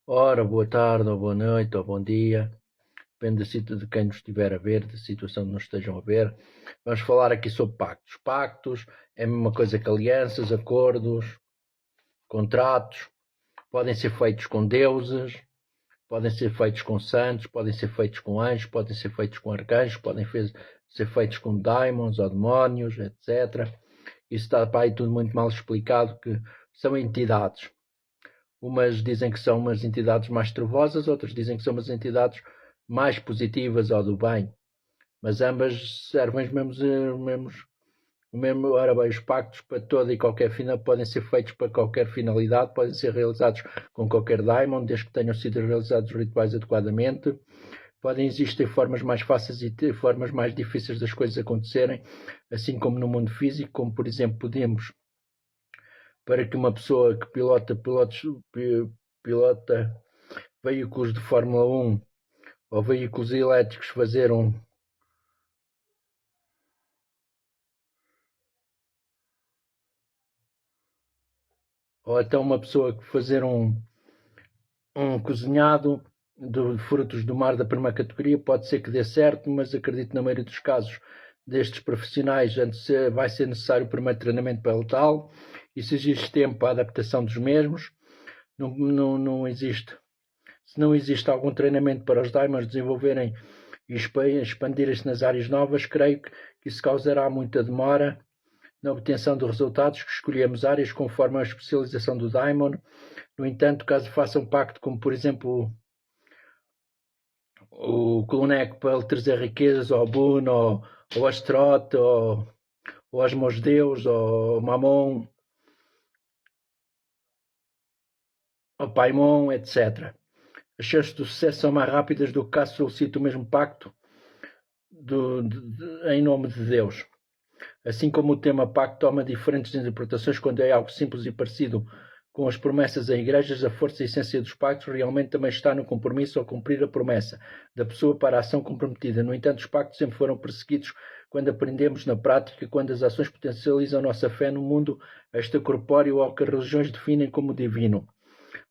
Ora, boa tarde, ou boa noite, ou bom dia, depende da de quem nos estiver a ver, da situação que nos estejam a ver. Vamos falar aqui sobre pactos. Pactos é a mesma coisa que alianças, acordos, contratos, podem ser feitos com deuses, podem ser feitos com santos, podem ser feitos com anjos, podem ser feitos com arcanjos, podem ser feitos com daimons ou demónios, etc. Isso está para aí tudo muito mal explicado, que são entidades. Umas dizem que são umas entidades mais trevosas, outras dizem que são umas entidades mais positivas ou do bem. Mas ambas servem ora bem, os pactos para toda e qualquer final podem ser feitos para qualquer finalidade, podem ser realizados com qualquer daimon, desde que tenham sido realizados rituais adequadamente. Podem existir formas mais fáceis e formas mais difíceis das coisas acontecerem, assim como no mundo físico, como por exemplo podemos, para que uma pessoa que pilota veículos de Fórmula 1 ou veículos elétricos fazer ou até uma pessoa que fazer um cozinhado de frutos do mar da primeira categoria, pode ser que dê certo, mas acredito que na maioria dos casos destes profissionais vai ser necessário o primeiro treinamento para o tal, e se existe tempo para a adaptação dos mesmos, não existe. Se não existe algum treinamento para os daimons desenvolverem e expandirem-se nas áreas novas, creio que isso causará muita demora na obtenção de resultados, que escolhemos áreas conforme a especialização do daimon. No entanto, caso faça um pacto, como por exemplo o Cluneco para ele trazer riquezas, ou Boon, ou Astaroth, ou Asmodeus, ou Mamon, ou Paimon, etc. As chances de sucesso são mais rápidas do que caso solicite o mesmo pacto em nome de Deus. Assim como o tema pacto toma diferentes interpretações quando é algo simples e parecido com as promessas em igrejas, a força e a essência dos pactos realmente também está no compromisso ao cumprir a promessa da pessoa para a ação comprometida. No entanto, os pactos sempre foram perseguidos quando aprendemos na prática, quando as ações potencializam a nossa fé no mundo extracorpóreo ao que as religiões definem como divino.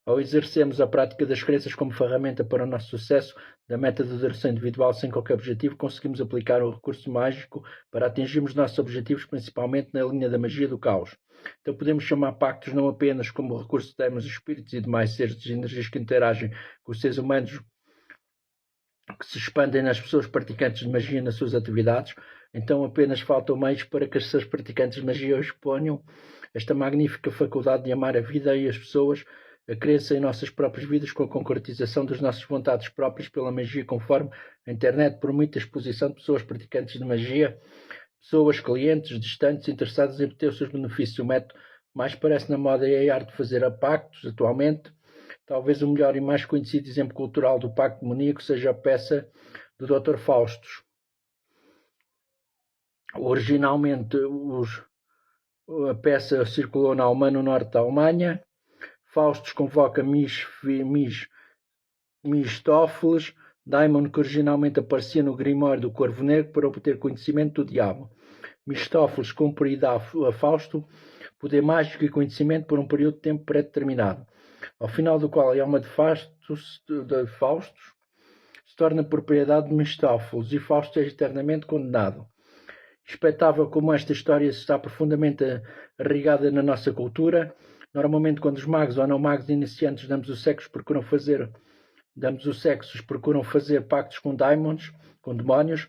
Ao exercermos a prática das crenças como ferramenta para o nosso sucesso da meta de adoração individual sem qualquer objetivo, conseguimos aplicar o recurso mágico para atingirmos nossos objetivos, principalmente na linha da magia do caos. Então podemos chamar pactos não apenas como recurso de termos espíritos e demais seres de energias que interagem com os seres humanos, que se expandem nas pessoas praticantes de magia nas suas atividades. Então apenas faltam meios para que essas praticantes de magia exponham esta magnífica faculdade de amar a vida e as pessoas, a crença em nossas próprias vidas com a concretização das nossas vontades próprias pela magia, conforme a internet permite a exposição de pessoas praticantes de magia, pessoas, clientes, distantes, interessados em obter os seus benefícios. O método mais parece na moda é a arte de fazer a pactos atualmente. Talvez o melhor e mais conhecido exemplo cultural do pacto demoníaco seja a peça do Dr. Faustus. Originalmente a peça circulou na Alemanha, no norte da Alemanha. Faustus convoca Mistófeles, daimon que originalmente aparecia no Grimório do Corvo Negro, para obter conhecimento do diabo. Mistófeles cumpre e dá a Fausto poder mágico e conhecimento por um período de tempo pré-determinado, ao final do qual a alma de Faustus se torna propriedade de Mistófeles e Fausto é eternamente condenado. Espetável como esta história está profundamente arraigada na nossa cultura. Normalmente, quando os magos ou não magos iniciantes damos o sexo procuram fazer pactos com daimons, com demónios.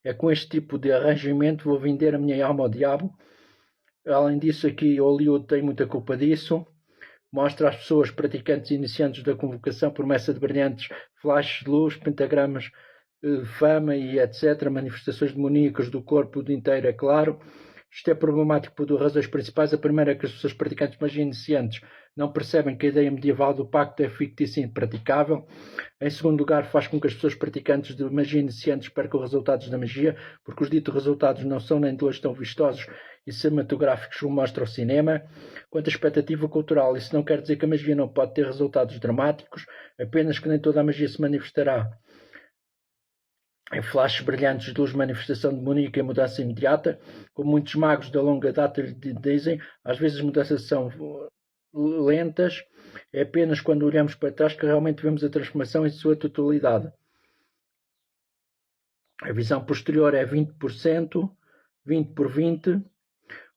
É com este tipo de arranjamento vou vender a minha alma ao diabo. Além disso, aqui Hollywood tem muita culpa disso. Mostra às pessoas praticantes e iniciantes da convocação promessa de brilhantes flashes de luz, pentagramas de fama e etc. Manifestações demoníacas do corpo inteiro, é claro. Isto é problemático por duas razões principais. A primeira é que as pessoas praticantes de magia iniciantes não percebem que a ideia medieval do pacto é fictícia e impraticável. Em segundo lugar, faz com que as pessoas praticantes de magia iniciantes percam os resultados da magia, porque os ditos resultados não são nem de longe tão vistosos e cinematográficos como mostra o cinema. Quanto à expectativa cultural, isso não quer dizer que a magia não pode ter resultados dramáticos, apenas que nem toda a magia se manifestará em flashes brilhantes de luz, manifestação demoníaca e mudança imediata. Como muitos magos da longa data lhe dizem, às vezes as mudanças são lentas. É apenas quando olhamos para trás que realmente vemos a transformação em sua totalidade. A visão posterior é 20%, 20 por 20.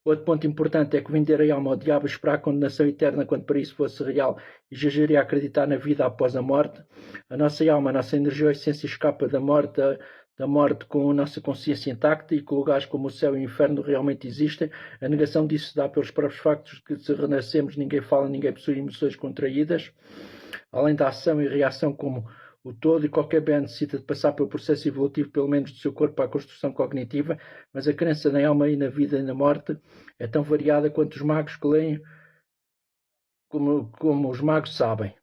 Outro ponto importante é que vender a alma ao diabo e esperar a condenação eterna quando para isso fosse real exageraria a acreditar na vida após a morte. A nossa alma, a nossa energia ou essência escapa da morte com a nossa consciência intacta e que lugares como o céu e o inferno realmente existem. A negação disso se dá pelos próprios factos de que se renascemos ninguém fala, ninguém possui emoções contraídas. Além da ação e reação como o todo, e qualquer bem necessita de passar pelo processo evolutivo, pelo menos do seu corpo, para a construção cognitiva, mas a crença na alma e na vida e na morte é tão variada quanto os magos que leem, como os magos sabem.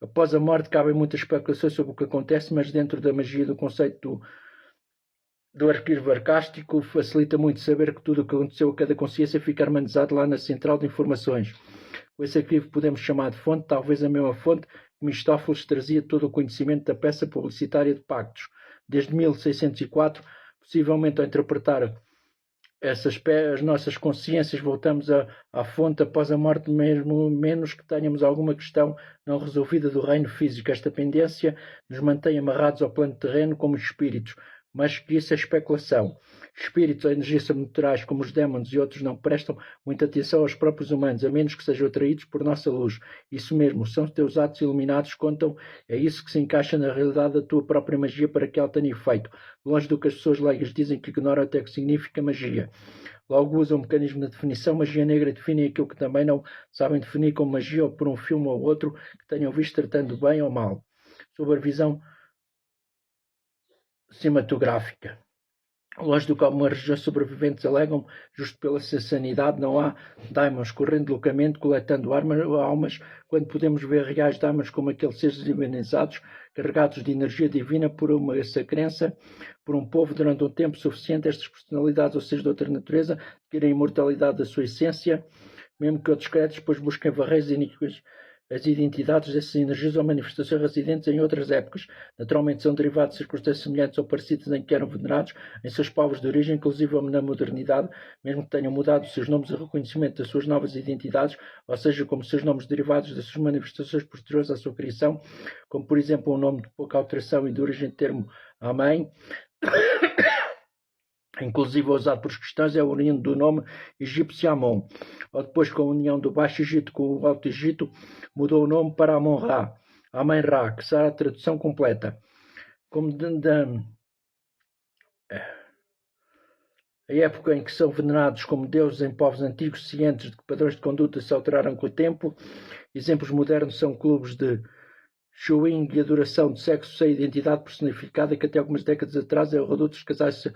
Após a morte, cabem muitas especulações sobre o que acontece, mas dentro da magia do conceito do arquivo arcástico, facilita muito saber que tudo o que aconteceu a cada consciência fica armazenado lá na central de informações. Com esse arquivo podemos chamar de fonte, talvez a mesma fonte que Mistófeles trazia todo o conhecimento da peça publicitária de Pactos. Desde 1604, possivelmente ao interpretar as nossas consciências, voltamos à fonte após a morte, mesmo menos que tenhamos alguma questão não resolvida do reino físico. Esta pendência nos mantém amarrados ao plano terreno como espíritos, mas que isso é especulação. Espíritos ou energias sobrenaturais como os démons e outros não prestam muita atenção aos próprios humanos, a menos que sejam atraídos por nossa luz. Isso mesmo, são os teus atos iluminados contam, é isso que se encaixa na realidade da tua própria magia para que ela tenha efeito, longe do que as pessoas leigas dizem que ignoram até o que significa magia. Logo usam um mecanismo de definição, magia negra definem aquilo que também não sabem definir como magia ou por um filme ou outro que tenham visto tratando bem ou mal. Sobre a visão cinematográfica. Longe do que algumas regiões sobreviventes alegam, justo pela sanidade, não há daimons correndo loucamente, coletando almas, quando podemos ver reais daimons como aqueles seres divinizados, carregados de energia divina por essa crença, por um povo durante um tempo suficiente, estas personalidades, ou seja, de outra natureza, adquirem a imortalidade da sua essência, mesmo que outros créditos depois busquem varreiros iníquos as identidades dessas energias ou manifestações residentes em outras épocas. Naturalmente são derivados de circunstâncias semelhantes ou parecidas em que eram venerados em seus povos de origem, inclusive na modernidade, mesmo que tenham mudado os seus nomes e reconhecimento das suas novas identidades, ou seja, como seus nomes derivados das suas manifestações posteriores à sua criação, como por exemplo um nome de pouca alteração e de origem termo Amém, inclusive usado por cristãos, é a união do nome egípcio Amon, ou depois com a união do Baixo Egito com o Alto Egito, mudou o nome para Amon-Ra, Amen-Ra, que será a tradução completa. Como a época em que são venerados como deuses em povos antigos, cientes de que padrões de conduta se alteraram com o tempo, exemplos modernos são clubes de showing e adoração de sexo sem identidade personificada, que até algumas décadas atrás é o reduto dos casais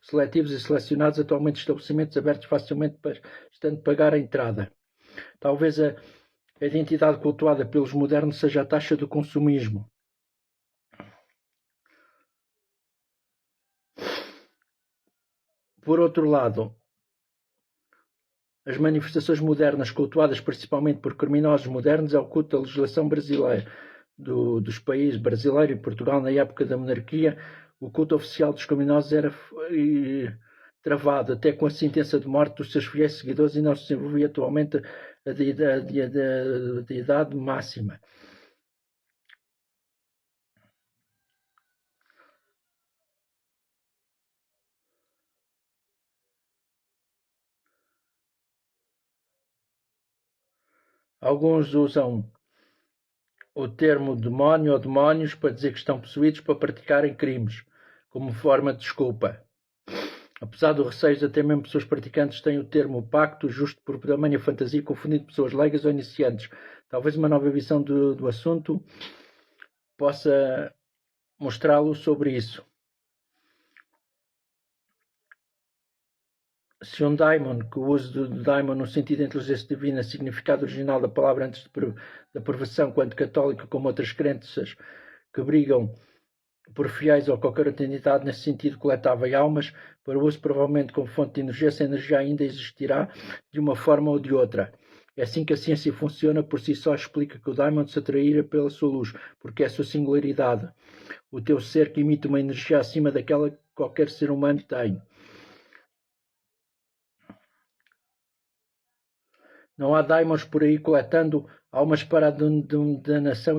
seletivos e selecionados, atualmente estabelecimentos abertos facilmente bastante pagar a entrada. Talvez a identidade cultuada pelos modernos seja a taxa do consumismo. Por outro lado, as manifestações modernas cultuadas principalmente por criminosos modernos é o culto da legislação brasileira, dos países brasileiro e Portugal na época da monarquia. O culto oficial dos criminosos era travado até com a sentença de morte dos seus fiéis seguidores e não se desenvolvia atualmente a deidade máxima. Alguns usam o termo demónio ou demónios para dizer que estão possuídos para praticarem crimes, como forma de desculpa. Apesar do receio de até mesmo pessoas praticantes têm o termo pacto, justo por tamanha fantasia, confundindo pessoas leigas ou iniciantes. Talvez uma nova visão do assunto possa mostrá-lo sobre isso. Se um daimon, que o uso do daimon no sentido de inteligência divina, significado original da palavra antes da perversão, quanto católica como outras crenças que brigam por fiéis ou qualquer outra entidade nesse sentido coletava almas, para o uso provavelmente como fonte de energia, essa energia ainda existirá de uma forma ou de outra. É assim que a ciência funciona, por si só explica que o daimon se atraíra pela sua luz, porque é a sua singularidade, o teu ser que emite uma energia acima daquela que qualquer ser humano tem. Não há daimons por aí coletando almas para a da nação